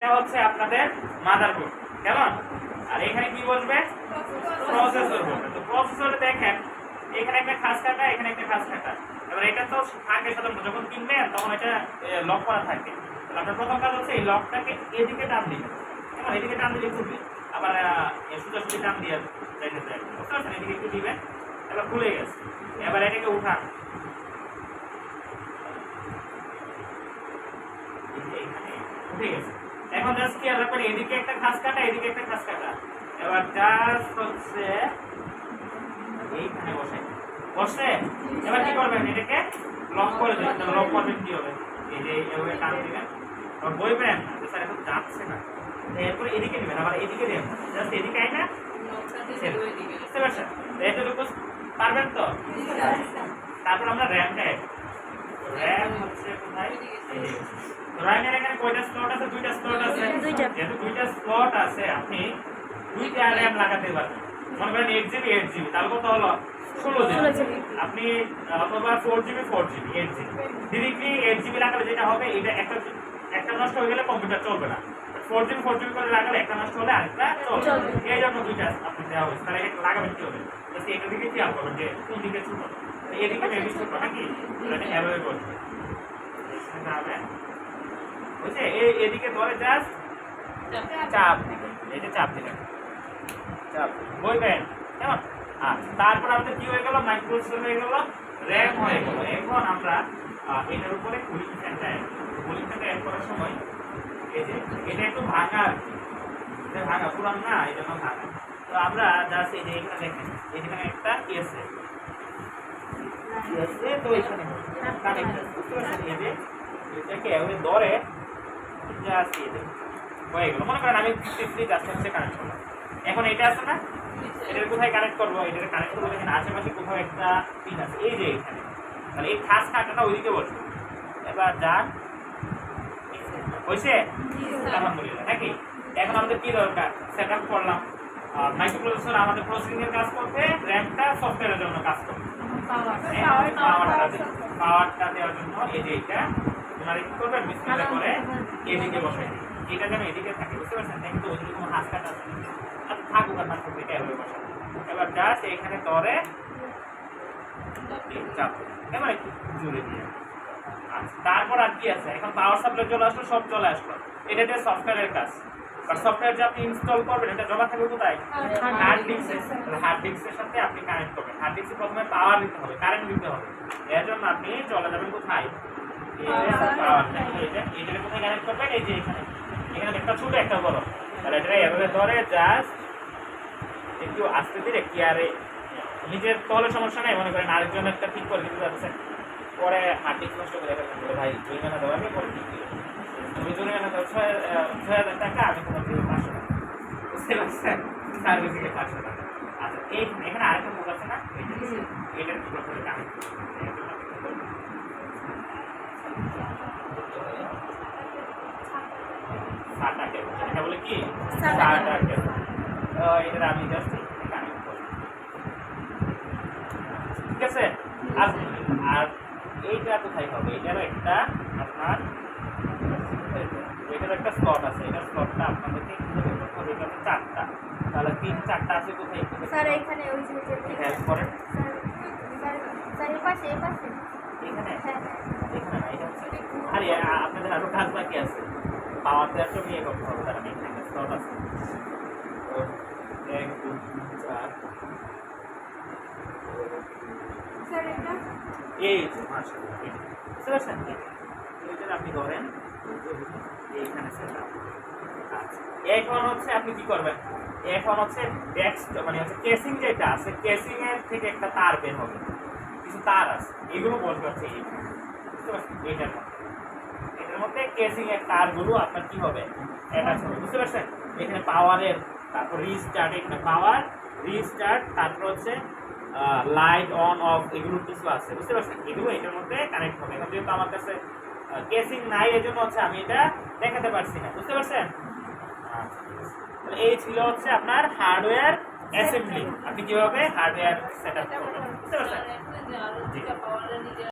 এটা হচ্ছে আপনাদের মাদারবোর্ড, কেমন? আর এখানে কি বসবে? প্রসেসর বসবে। তো প্রসেসরে দেখেন এখানে একটা খাস কাটা, এখানে একটা খাস কাটা। এবার এটা তো থাকে সাধারণত যখন কিনবেন তখন এটা লক করা থাকে। তাহলে আপনার প্রথম কাজ হচ্ছে এই লকটাকে এদিকে টান দিবেন, কেমন? এদিকে টান দিলে খুলবে। আবার সোজাসুজি টান দিয়ে রেখে দেবেন, বুঝতে পারছেন? এদিকে একটু দিবেন, এবার খুলে গেছে। এবার এটাকে উঠান, উঠে গেছে। এখন জাস্ট কি রাখবেন, এদিকে একটা খাস কাটা, এদিকে একটা খাস কাটা। এবার জাস্ট হচ্ছে এইখানে বসে বসে এবার কি করবেন, এটাকে লক করে দেবেন। লক করবেন কি হবে, এই যে এইভাবে টান দিবেন, আর বইবেন না যে স্যার এখন যাচ্ছে না, এরপরে এদিকে নেবেন, আবার এদিকে দেবেন, জাস্ট এদিকে আইনা বুঝতে পারছেন? এতটুকু পারবেন তো? তারপর আমরা র্যামটা র্যাম হচ্ছে কোথায়, র্যামের এখানে কয়টা স্লট আছে? দুইটা স্লট আছে। যেহেতু দুইটা স্লট আছে আপনি দুইটা র্যাম লাগাতে পারবেন। মনে করেন 8GB 8GB, তাহলে কত হলো? 16GB। আপনি অথবা 4GB 4GB 8GB directly 8GB লাগালে যেটা হবে, এটা একটা নষ্ট হয়ে গেলে কম্পিউটার চলবে না। 4GB 4GB করে লাগালে একটা নষ্ট হলে আরেকটা চলবে। এই জন্য দুইটা আপনি দেওয়া হয়েছে। তাহলে এটা লাগাবেন কি হবে, এটা দিকে খেয়াল করবেন যে কোন দিকে ছোট, এদিকে মেবি ছোট নাকি, এটা এভাবে করবে বুঝছে? এদিকে ধরে জাস্ট চাপ দিবেন, এই যে চাপ দিবেন, চাপ বইবেন, কেমন? আচ্ছা, তারপর আমাদের কি হয়ে গেল? মাইক্রোপ্রসেসর হয়ে গেল, র্যাম হয়ে গেল। এখন আমরা এটার উপরে কুলিং ফ্যানটা অ্যাড করার সময় এই যে এটা একটু ভাঙা, এটা ভাঙা, পুরান না, এই জন্য ভাঙা। তো আমরা জাস্ট এই যে এখানে দেখেন, এখানে একটা কেসে তো এখানে কানেক্ট বুঝতে পারছেন? এই যে এটাকে এভাবে ধরে জাস্ট এই যে হয়ে গেল। মনে করেন আমি জাস্ট হচ্ছে কানেক্ট করলাম। এখন এটা আছে না, এটার কোথায় কানেক্ট করবো? এটাকে কানেক্ট করবো এখানে আশেপাশে কোথাও একটা পিন আছে, এই যে এখানে। তাহলে এই খাস কাটাটা ওইদিকে বসবে। এবার যান, হয়েছে? আলহামদুলিল্লাহ, নাকি? এখন আমাদের কি দরকার? সেট আপ করলাম মাইক্রোপ্রসেসর আমাদের প্রসেসিং এর কাজ করবে, র্যামটা সফটওয়্যারের জন্য কাজ করবে, পাওয়ারটা দেওয়ার জন্য। এই যে এটা আপনারা কি করবেন, মিক্সারে করে এদিকে বসাই দিন, এটা যেন এদিকে থাকে, বুঝতে পারছেন? কিন্তু ওইদিকে কোনো হাত কাটা আছে আর থাকুক আর না থাকুক, এটা এভাবে বসাই। এবার জাস্ট এখানে ধরে চাপ, এবার একটু জুড়ে দিয়ে। আচ্ছা, তারপর আর কি আছে? এখন পাওয়ার সাপ্লাই চলে আসলো, সব চলে আসলো। এটা দিয়ে সফটওয়্যারের কাজ। আর সফটওয়্যার যে আপনি ইনস্টল করবেন, এটা জমা থাকবে কোথায়? হার্ড ডিস্কে। হার্ড ডিস্কের সাথে আপনি কানেক্ট করবেন। হার্ড ডিস্কে প্রথমে পাওয়ার দিতে হবে, কারেন্ট দিতে হবে। এর জন্য আপনি চলে যাবেন কোথায়? এইটা কোথায় কানেক্ট করবেন? এই যে এখানে, এখানে একটা ছোট একটা বড়। তাহলে এটা এভাবে ধরে জাস্ট একটু আস্তে ধীরে কেয়ারে, নিজের তলে সমস্যা নেই, মনে করেন আরেকজন একটা ঠিক করে দিতে যাচ্ছে, পরে হার্ড ডিস্ক নষ্ট করে ফেলবেন, ভাই জরিমানা দেওয়া আমি পরে ঠিক করে তুমি জরিমানা দাও 6,000 টাকা, আমি তোমার দিয়ে 500 টাকা, বুঝতে পারছেন? সার্ভিসিংয়ে 500 টাকা। আচ্ছা, এখানে আরেকটা মুখ আছে না, এটার টুকরো করে কানেক্ট সাটা কেবল, এটা বলে কি সাটা কেবল। এটা আমি জাস্ট কানেক্ট করি, ঠিক আছে? আর এইটা কোথায় হবে? এটারও একটা আপনার এটার একটা স্লট আছে, এটার স্লটটা আপনাদেরকে কিভাবে করতে হবে? এটা 4টা, তাহলে 3-4টা আছে কোথায়? স্যার এখানে ওই যে হেল্প করেন স্যার এই পাশে এখানে, এখানে না, এটা হচ্ছে আরে আপনাদের আরো কাজ বাকি আছে, পাওয়ার দেওয়ার জন্য ইয়ে করতে হবে। তারা এখানে স্লট আছে, 1 2 3 4 স্যার এটা এই যে মাশাআল্লাহ, বুঝতে পারছেন? এইটা আপনি ধরেন এইখানে সেট আপ। আচ্ছা, এখন হচ্ছে আপনি কি করবেন? এখন হচ্ছে মানে হচ্ছে কেসিং যেটা আছে, কেসিং এর থেকে একটা তার বের হবে, কিছু তার আছে, এগুলো বলতে হচ্ছে এইখানে, বুঝতে পারছেন? এটার মধ্যে কেসিং এর তারগুলো আপনার কি হবে? অ্যাটাচ হবে, বুঝতে পারছেন? এখানে পাওয়ারের, তারপর রিস্টার্ট, এখানে পাওয়ার রিস্টার্ট, তারপর হচ্ছে লাইট অন অফ, এগুলো কিছু আছে, বুঝতে পারছেন? এগুলো এটার মধ্যে কানেক্ট হবে। এখন যেহেতু আমার কাছে কেসিং নাই, এই জন্য হচ্ছে আমি এটা দেখাতে পারছি না, বুঝতে পারছেন? এই ছিল হচ্ছে আপনার হার্ডওয়্যার অ্যাসেম্বলি, আপনি কিভাবে হার্ডওয়্যার সেট আপ করবেন, বুঝতে পারছেন?